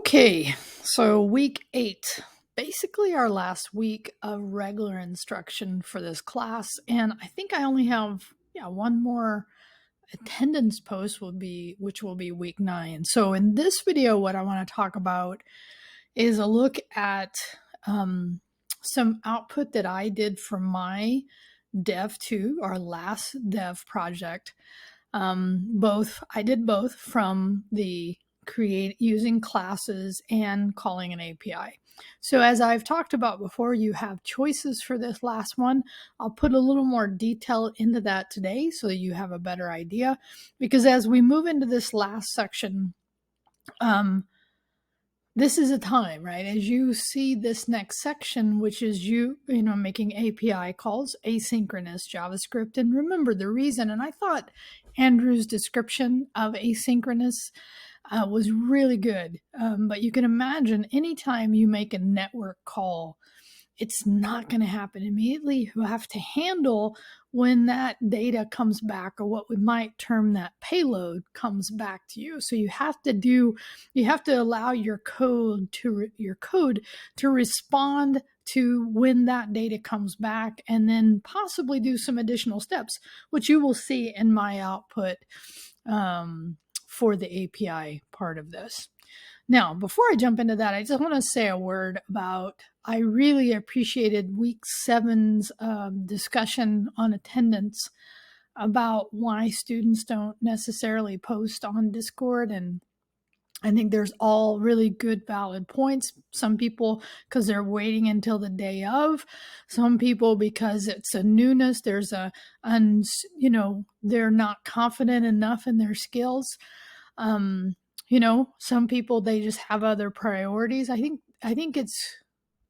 Okay, so week 8, basically our last week of regular instruction for this class, and I think I only have one more attendance post which will be week 9. So in this video, what I want to talk about is a look at some output that I did for my Dev 2, our last Dev project. I did both from the using classes and calling an API. So as I've talked about before, you have choices for this last one. I'll put a little more detail into that today so that you have a better idea, because as we move into this last section, this is a time, right? As you see this next section, which is making API calls, asynchronous JavaScript. And remember the reason, and I thought Andrew's description of asynchronous was really good. But you can imagine anytime you make a network call, it's not going to happen immediately. You have to handle when that data comes back, or what we might term that payload comes back to you. So you have to allow your code to respond to when that data comes back, and then possibly do some additional steps, which you will see in my output for the API part of this. Now, before I jump into that, I just want to say a word about, I really appreciated week 7's discussion on attendance about why students don't necessarily post on Discord. And I think there's all really good, valid points. Some people, because they're waiting until the day of. Some people, because it's a newness. They're not confident enough in their skills. Some people, they just have other priorities. I think it's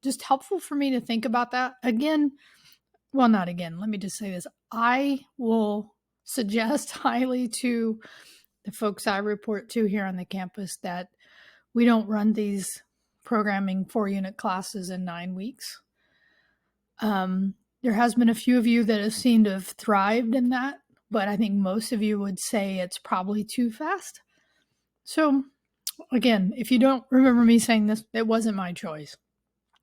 just helpful for me to think about that. Let me just say this. I will suggest highly to the folks I report to here on the campus that we don't run these programming 4-unit classes in 9 weeks. There has been a few of you that have seemed to have thrived in that, but I think most of you would say it's probably too fast. So again, if you don't remember me saying this, it wasn't my choice.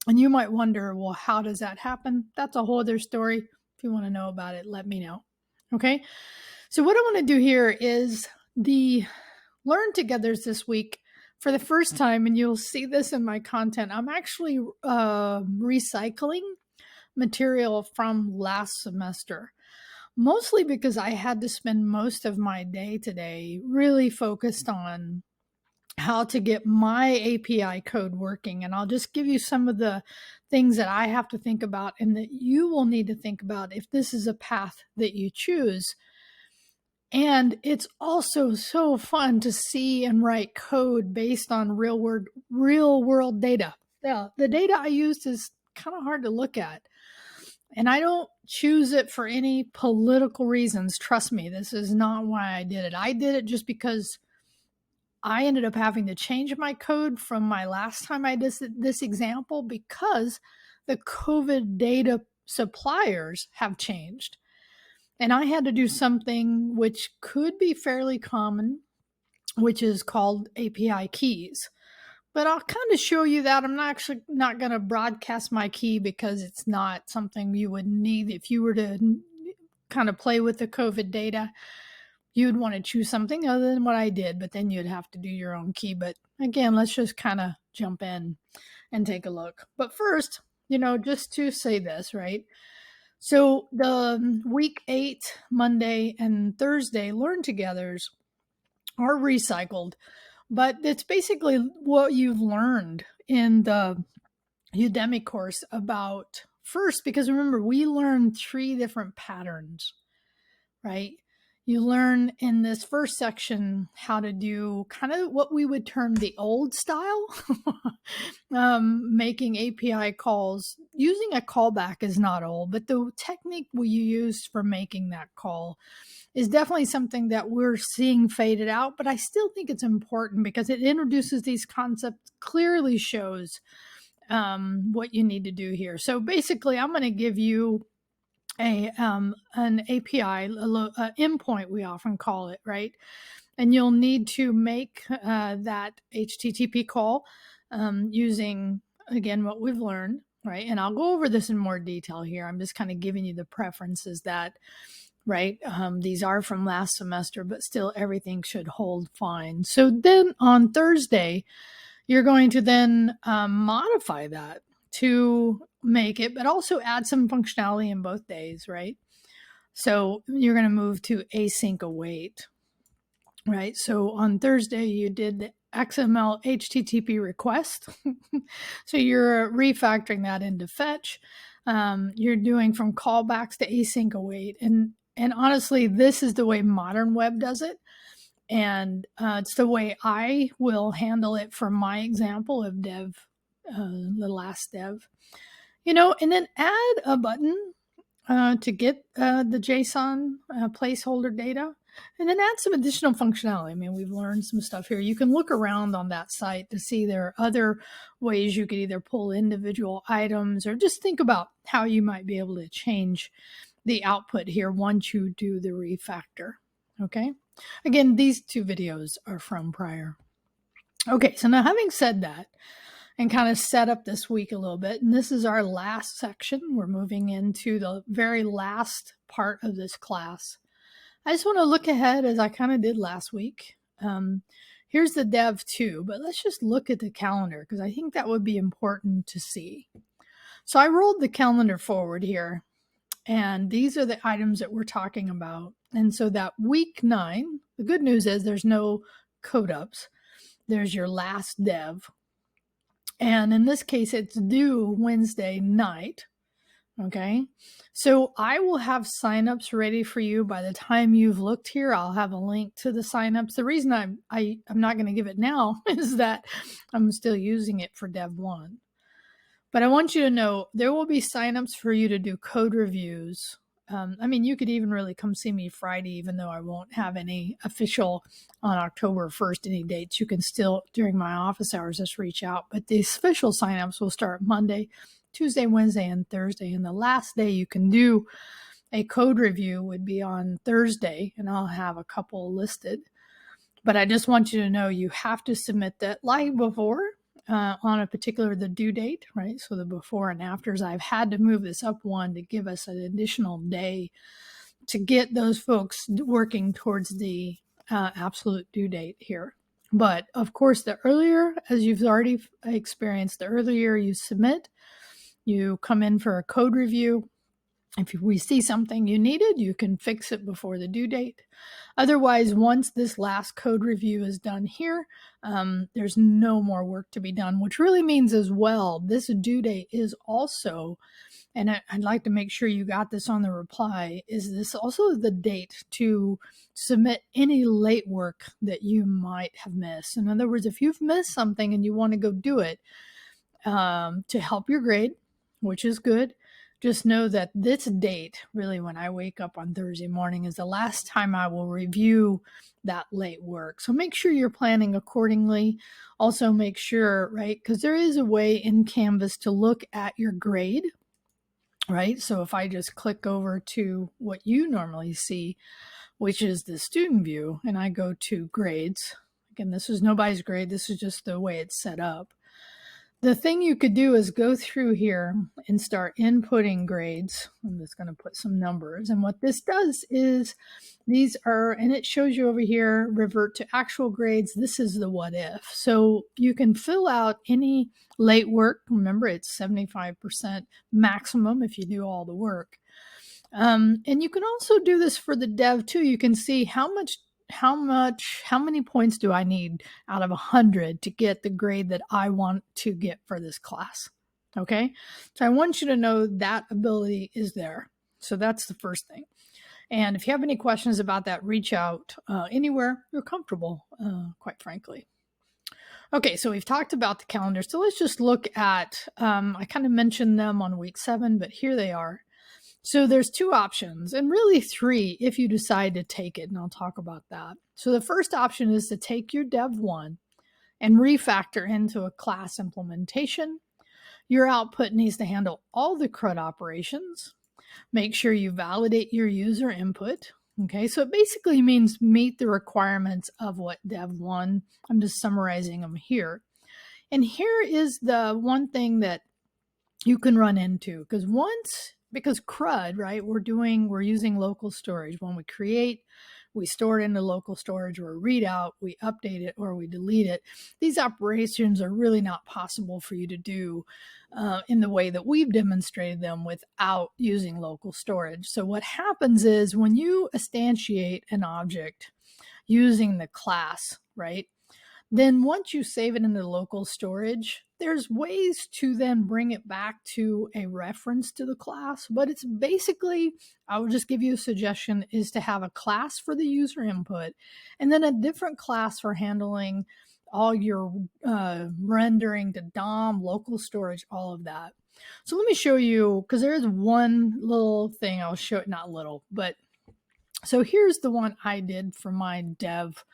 And you might wonder, well, how does that happen? That's a whole other story. If you want to know about it, let me know. Okay. So what I want to do here is the Learn Togethers this week. For the first time, and you'll see this in my content, I'm actually recycling material from last semester. Mostly because I had to spend most of my day today really focused on how to get my API code working. And I'll just give you some of the things that I have to think about and that you will need to think about if this is a path that you choose. And it's also so fun to see and write code based on real world data. Yeah, the data I used is kind of hard to look at. And I don't choose it for any political reasons. Trust me, this is not why I did it. I did it just because I ended up having to change my code from my last time I did this example, because the COVID data suppliers have changed. And I had to do something which could be fairly common, which is called API keys. But I'll kind of show you that. I'm not going to broadcast my key, because it's not something you would need if you were to kind of play with the COVID data. You'd want to choose something other than what I did, but then you'd have to do your own key. But again, let's just kind of jump in and take a look. But first, just to say this, right? So the week 8, Monday and Thursday Learn Togethers are recycled. But it's basically what you've learned in the Udemy course about first, because remember, we learned 3 different patterns, right? You learn in this first section how to do kind of what we would term the old style, making API calls. Using a callback is not old, but the technique we used for making that call is definitely something that we're seeing faded out, but I still think it's important because it introduces these concepts, clearly shows what you need to do here. So basically, I'm going to give you an API, endpoint, we often call it, right? And you'll need to make that HTTP call using, again, what we've learned, right? And I'll go over this in more detail here. I'm just kind of giving you the preferences that, right? These are from last semester, but still everything should hold fine. So then on Thursday, you're going to then modify that to make it, but also add some functionality in both days, right? So you're going to move to async await, right? So on Thursday, you did the XML HTTP request. So you're refactoring that into fetch. You're doing from callbacks to async await. And honestly, this is the way modern web does it. And it's the way I will handle it from my example of dev, the last dev, and then add a button to get the JSON placeholder data, and then add some additional functionality. I mean, we've learned some stuff here. You can look around on that site to see there are other ways you could either pull individual items or just think about how you might be able to change the output here once you do the refactor. Okay. Again, these two videos are from prior. Okay, so now having said that, and kind of set up this week a little bit, and this is our last section. We're moving into the very last part of this class. I just want to look ahead as I kind of did last week. Here's the dev 2, but let's just look at the calendar because I think that would be important to see. So I rolled the calendar forward here, and these are the items that we're talking about. And so that week 9, the good news is there's no code ups. There's your last dev. And in this case, it's due Wednesday night. Okay. So I will have signups ready for you by the time you've looked here. I'll have a link to the signups. The reason I'm not going to give it now is that I'm still using it for Dev 1. But I want you to know there will be signups for you to do code reviews. I mean, you could even really come see me Friday, even though I won't have any official on October 1st, any dates. You can still, during my office hours, just reach out. But the official signups will start Monday, Tuesday, Wednesday, and Thursday. And the last day you can do a code review would be on Thursday, and I'll have a couple listed. But I just want you to know you have to submit that like before. On a particular, the due date, right? So the before and afters, I've had to move this up one to give us an additional day to get those folks working towards the absolute due date here. But of course, the earlier, as you've already experienced, the earlier you submit, you come in for a code review. If we see something you needed, you can fix it before the due date. Otherwise, once this last code review is done here, there's no more work to be done, which really means as well, this due date is also, and I'd like to make sure you got this on the reply, is this also the date to submit any late work that you might have missed. In other words, if you've missed something and you want to go do it to help your grade, which is good, just know that this date, really when I wake up on Thursday morning, is the last time I will review that late work. So make sure you're planning accordingly. Also make sure, right, because there is a way in Canvas to look at your grade, right? So if I just click over to what you normally see, which is the student view, and I go to grades, again, this is nobody's grade. This is just the way it's set up. The thing you could do is go through here and start inputting grades. I'm just going to put some numbers. And what this does is these are, and it shows you over here, revert to actual grades. This is the what if. So you can fill out any late work. Remember, it's 75% maximum if you do all the work. And you can also do this for the dev too. You can see how many points do I need out of 100 to get the grade that I want to get for this class. Okay. So I want you to know that ability is there. So that's the first thing. And if you have any questions about that, reach out anywhere you're comfortable, quite frankly. Okay, so we've talked about the calendar. So let's just look at, I kind of mentioned them on week 7, but here they are. So there's 2 options, and really 3 if you decide to take it, and I'll talk about that. So the first option is to take your Dev 1 and refactor into a class implementation. Your output needs to handle all the CRUD operations. Make sure you validate your user input. Okay, so it basically means meet the requirements of what Dev 1. I'm just summarizing them here. And here is the one thing that you can run into, because CRUD, right, we're using local storage. When we create, we store it into local storage, or read out, we update it, or we delete it. These operations are really not possible for you to do in the way that we've demonstrated them without using local storage. So what happens is when you instantiate an object using the class, right, then once you save it into local storage, there's ways to then bring it back to a reference to the class. But it's basically, I would just give you a suggestion, is to have a class for the user input and then a different class for handling all your rendering to DOM, local storage, all of that. So let me show you, because there is one little thing I'll show, not little, but so here's the one I did for my Dev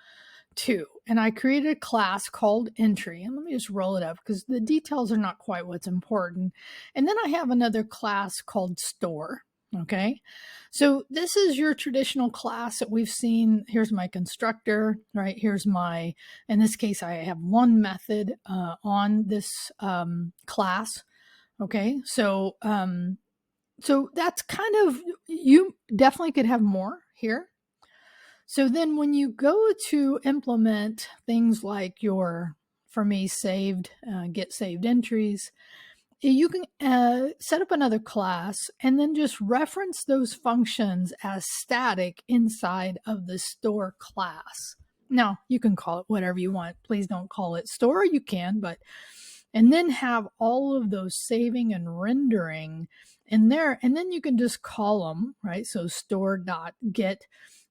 2, and I created a class called entry, and let me just roll it up because the details are not quite what's important. And then I have another class called store. Okay, so this is your traditional class that we've seen. Here's my constructor, right? Here's my, in this case, I have one method on this class. Okay, so that's kind of, you definitely could have more here. So then when you go to implement things like your, for me, get saved entries, you can set up another class and then just reference those functions as static inside of the store class. Now, you can call it whatever you want. Please don't call it store. You can, but, and then have all of those saving and rendering in there. And then you can just call them, right? So store.get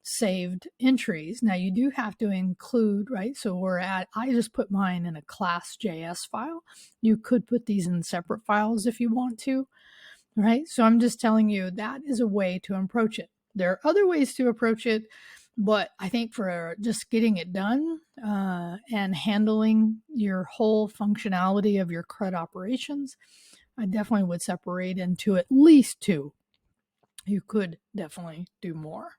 saved entries. Now you do have to include, right? So I just put mine in a class.js file. You could put these in separate files if you want to, right? So I'm just telling you that is a way to approach it. There are other ways to approach it, but I think for just getting it done and handling your whole functionality of your CRUD operations, I definitely would separate into at least 2. You could definitely do more.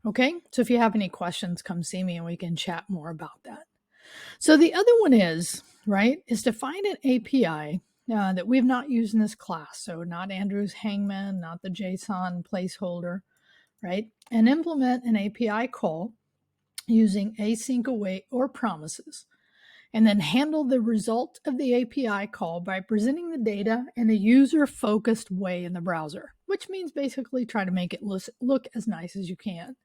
Okay, so if you have any questions, come see me and we can chat more about that. So the other one is, right, is to find an API that we've not used in this class. So not Andrew's Hangman, not the JSON placeholder, right? And implement an API call using async await or promises. And then handle the result of the API call by presenting the data in a user-focused way in the browser, which means basically try to make it look as nice as you can.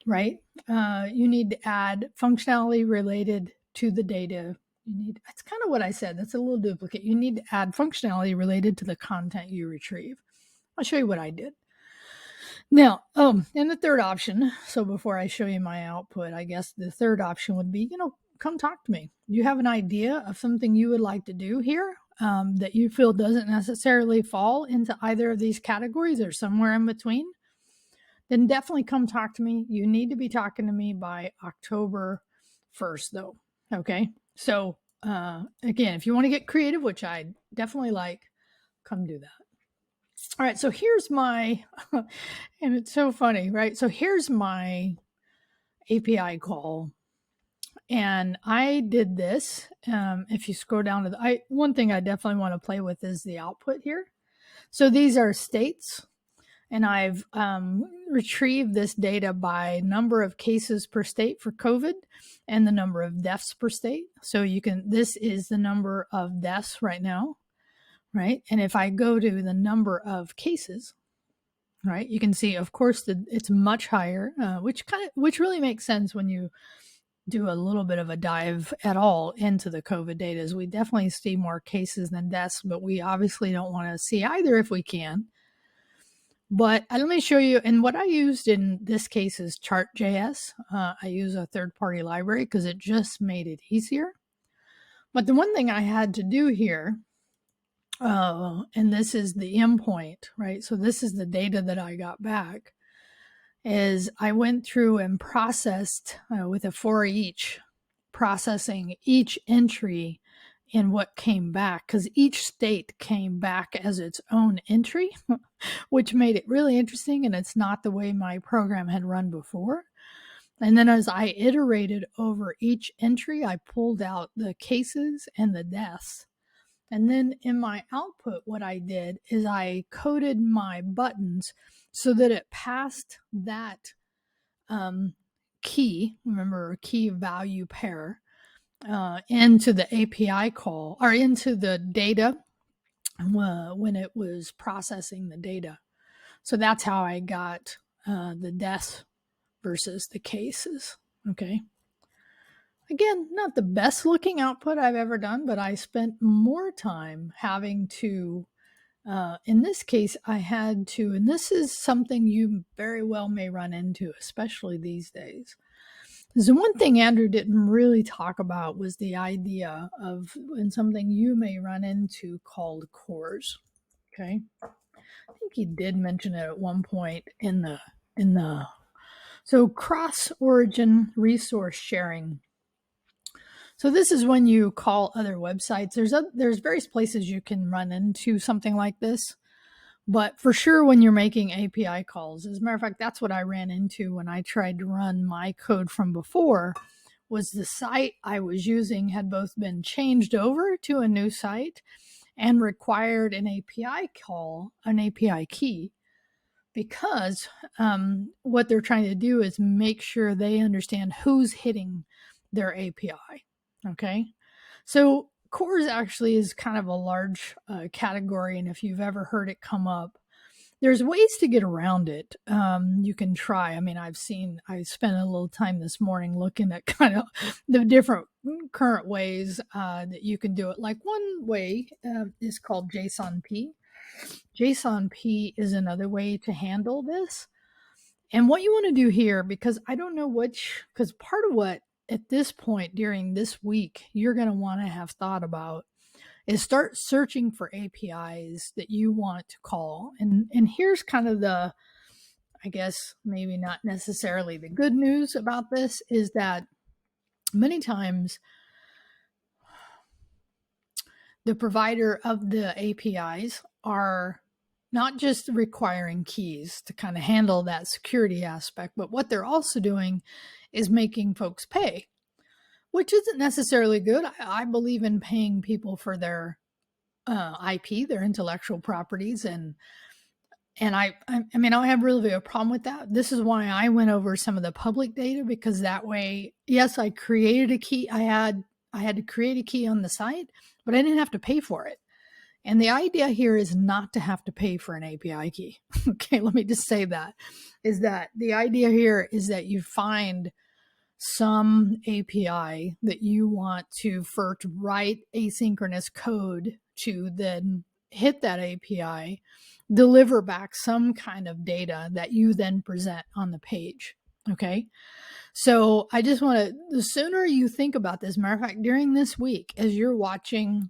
Right? You need to add functionality related to the data. That's kind of what I said. That's a little duplicate. You need to add functionality related to the content you retrieve. I'll show you what I did. Now, and the third option, so before I show you my output, I guess the third option would be, come talk to me. You have an idea of something you would like to do here that you feel doesn't necessarily fall into either of these categories or somewhere in between, then definitely come talk to me. You need to be talking to me by October 1st, though. Okay. So, again, if you want to get creative, which I definitely like, come do that. All right. So here's my, and it's so funny, right? So here's my API call. And I did this. If you scroll down to one thing I definitely want to play with is the output here. So these are states. And I've retrieved this data by number of cases per state for COVID and the number of deaths per state. So this is the number of deaths right now, right? And if I go to the number of cases, right, you can see, of course, it's much higher, which really makes sense when you do a little bit of a dive at all into the COVID data. Is we definitely see more cases than deaths, but we obviously don't want to see either if we can. But let me show you, and what I used in this case is chart.js. I use a third-party library because it just made it easier. But the one thing I had to do here, and this is the endpoint, right? So this is the data that I got back, is I went through and processed with a for each, processing each entry in what came back, because each state came back as its own entry, which made it really interesting. And it's not the way my program had run before. And then as I iterated over each entry, I pulled out the cases and the deaths. And then in my output, what I did is I coded my buttons so that it passed that key, remember, key value pair, into the API call, or into the data when it was processing the data. So that's how I got the deaths versus the cases. Okay. Again, not the best looking output I've ever done, but I spent more time having to, in this case, I had to, and this is something you very well may run into, especially these days. So one thing Andrew didn't really talk about was the idea of, and something you may run into, called cores. Okay. I think he did mention it at one point in the, so cross-origin resource sharing. So this is when you call other websites. There's various places you can run into something like this, but for sure when you're making API calls, as a matter of fact, that's what I ran into when I tried to run my code from before, was the site I was using had both been changed over to a new site and required an API call, an API key, because what they're trying to do is make sure they understand who's hitting their API. Okay. So cores actually is kind of a large category. And if you've ever heard it come up, there's ways to get around it. You can try. I mean, I spent a little time this morning looking at kind of the different current ways that you can do it. Like one way is called JSONP. JSONP is another way to handle this. And what you want to do here, because I don't know because part of what at this point during this week you're going to want to have thought about is start searching for APIs that you want to call. And here's kind of the, I guess, maybe not necessarily the good news about this, is that many times the provider of the APIs are not just requiring keys to kind of handle that security aspect, but what they're also doing is making folks pay, which isn't necessarily good. I believe in paying people for their IP, their intellectual properties, and I mean, I don't have really a problem with that. This is why I went over some of the public data, because that way, yes, I created a key. I had to create a key on the site, but I didn't have to pay for it. And the idea here is not to have to pay for an API key. Okay, let me just say that, is that the idea here is that you find some API that you want to first write asynchronous code to, then hit that API, deliver back some kind of data that you then present on the page. Okay. So I just want to, the sooner you think about this, matter of fact, during this week, as you're watching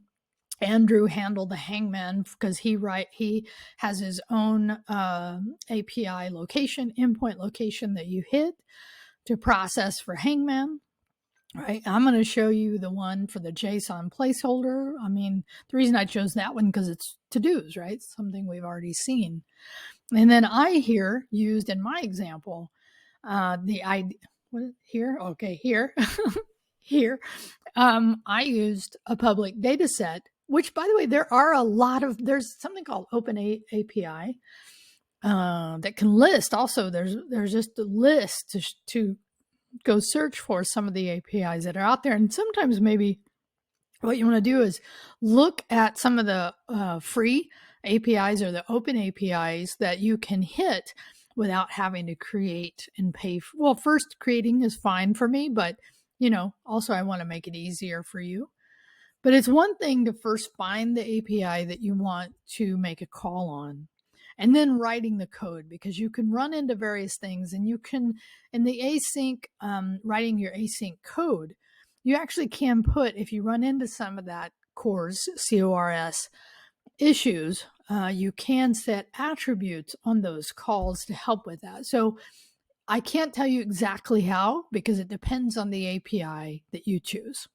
Andrew handle the Hangman, because he has his own API location, endpoint location that you hit to process for Hangman. Right. I'm going to show you the one for the JSON placeholder. I mean, the reason I chose that one because it's to-dos, right? Something we've already seen. And then I here used in my example the ID. What here? Okay, here. Here. I used a public data set, which, by the way, there's something called Open API that can list. Also, there's just a list to go search for some of the APIs that are out there. And sometimes maybe what you want to do is look at some of the free APIs or the open APIs that you can hit without having to create and pay. Well, first, creating is fine for me, but also I want to make it easier for you. But it's one thing to first find the API that you want to make a call on, and then writing the code, because you can run into various things, and you can, in the async, writing your async code, you actually can put, if you run into some of that CORS issues, you can set attributes on those calls to help with that. So I can't tell you exactly how, because it depends on the API that you choose.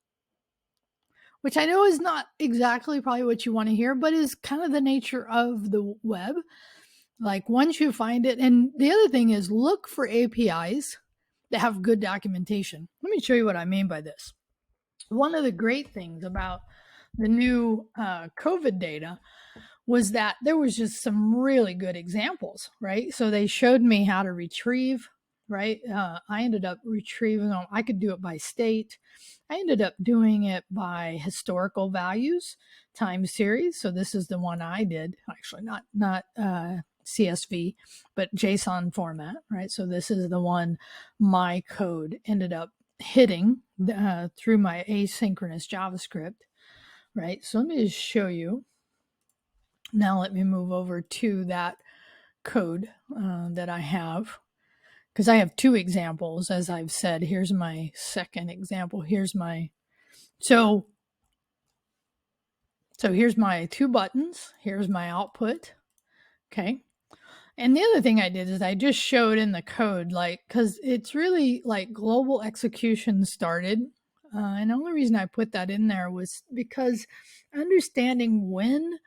which I know is not exactly probably what you want to hear, but is kind of the nature of the web. Like once you find it, and the other thing is look for APIs that have good documentation. Let me show you what I mean by this. One of the great things about the new COVID data was that there was just some really good examples, right? So they showed me how to retrieve, right? I ended up retrieving them. I could do it by state. I ended up doing it by historical values, time series. So this is the one I did, actually not CSV, but JSON format, right? So this is the one my code ended up hitting through my asynchronous JavaScript, right? So let me just show you. Now let me move over to that code that I have, because I have two examples, as I've said. Here's my second example. Here's my, so here's my two buttons. Here's my output. Okay. And the other thing I did is I just showed in the code, like, because it's really like global execution started. And the only reason I put that in there was because understanding when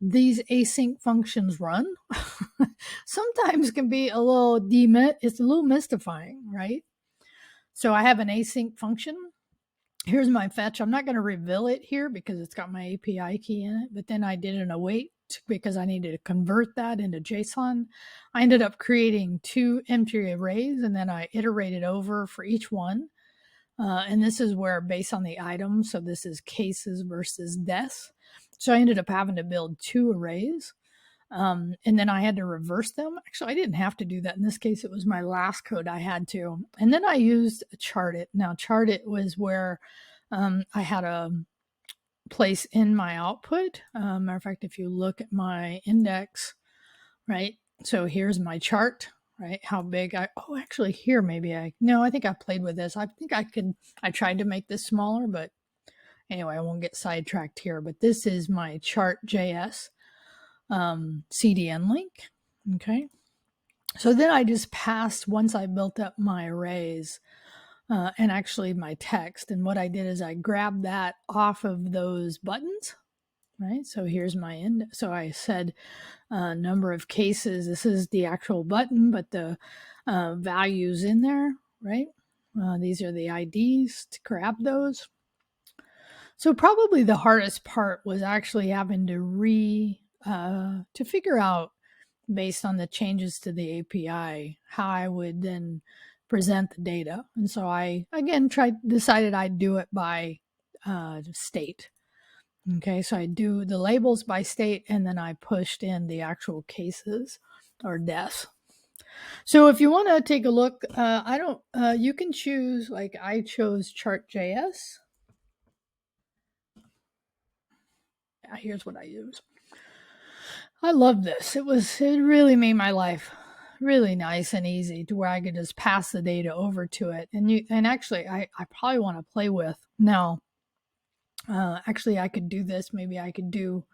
these async functions run sometimes can be a little it's a little mystifying, right? So I have an async function. Here's my fetch. I'm not going to reveal it here because it's got my API key in it, but then I did an await because I needed to convert that into JSON. I ended up creating two empty arrays, and then I iterated over for each one. And this is where, based on the item, so this is cases versus deaths. So I ended up having to build two arrays. And then I had to reverse them. Actually, I didn't have to do that. In this case, it was my last code I had to. And then I used Chartit. Now, Chartit was where I had a place in my output. Matter of fact, if you look at my index, right? So here's my chart, right? How big actually here, I think I played with this. I think I tried to make this smaller, but anyway, I won't get sidetracked here. But this is my chart.js CDN link. Okay. So then I just passed, once I built up my arrays and actually my text. And what I did is I grabbed that off of those buttons, right? So here's my end. So I said number of cases. This is the actual button, but the values in there, right? These are the IDs to grab those. So probably the hardest part was actually having to figure out, based on the changes to the API, how I would then present the data. And so I, again, decided I'd do it by state. Okay, so I do the labels by state, and then I pushed in the actual cases or deaths. So if you want to take a look, you can choose, like I chose chart.js. Yeah, here's what I use. I love this. It really made my life really nice and easy to where I could just pass the data over to it. And actually I probably want to play with now. Actually I could do this. Maybe I could do,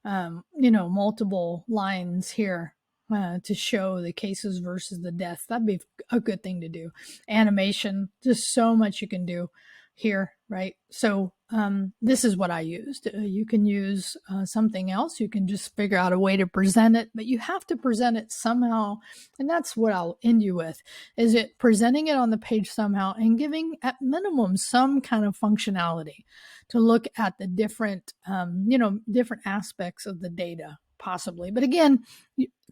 multiple lines here to show the cases versus the deaths. That'd be a good thing to do. Animation, just so much you can do here, right? So this is what I used. You can use something else. You can just figure out a way to present it, but you have to present it somehow. And that's what I'll end you with, is it presenting it on the page somehow and giving at minimum some kind of functionality to look at the different, different aspects of the data possibly. But again,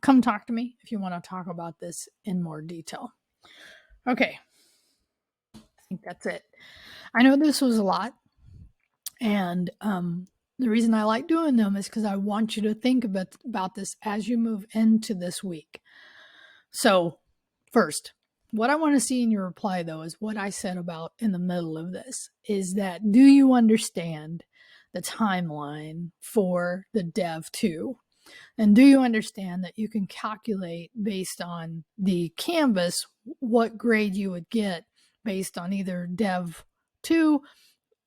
come talk to me if you want to talk about this in more detail. Okay. I think that's it. I know this was a lot, and the reason I like doing them is because I want you to think about this as you move into this week. So first, what I want to see in your reply, though, is what I said about in the middle of this, is that do you understand the timeline for the dev 2? And do you understand that you can calculate based on the canvas what grade you would get based on either dev 2,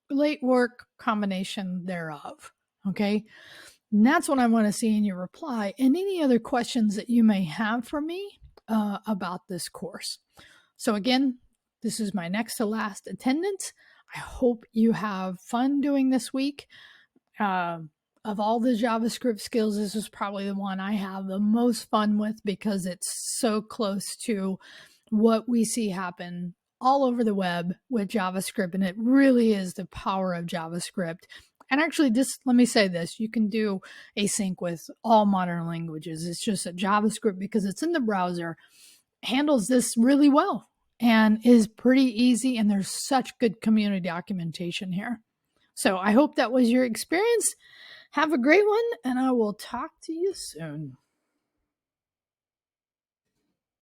late work, combination thereof? Okay. And that's what I want to see in your reply, and any other questions that you may have for me about this course. So again, this is my next to last attendance. I hope you have fun doing this week. Of all the JavaScript skills, this is probably the one I have the most fun with because it's so close to what we see happen all over the web with JavaScript. And it really is the power of JavaScript. And actually, just let me say this, you can do async with all modern languages. It's just that JavaScript, because it's in the browser, handles this really well and is pretty easy. And there's such good community documentation here. So I hope that was your experience. Have a great one, and I will talk to you soon.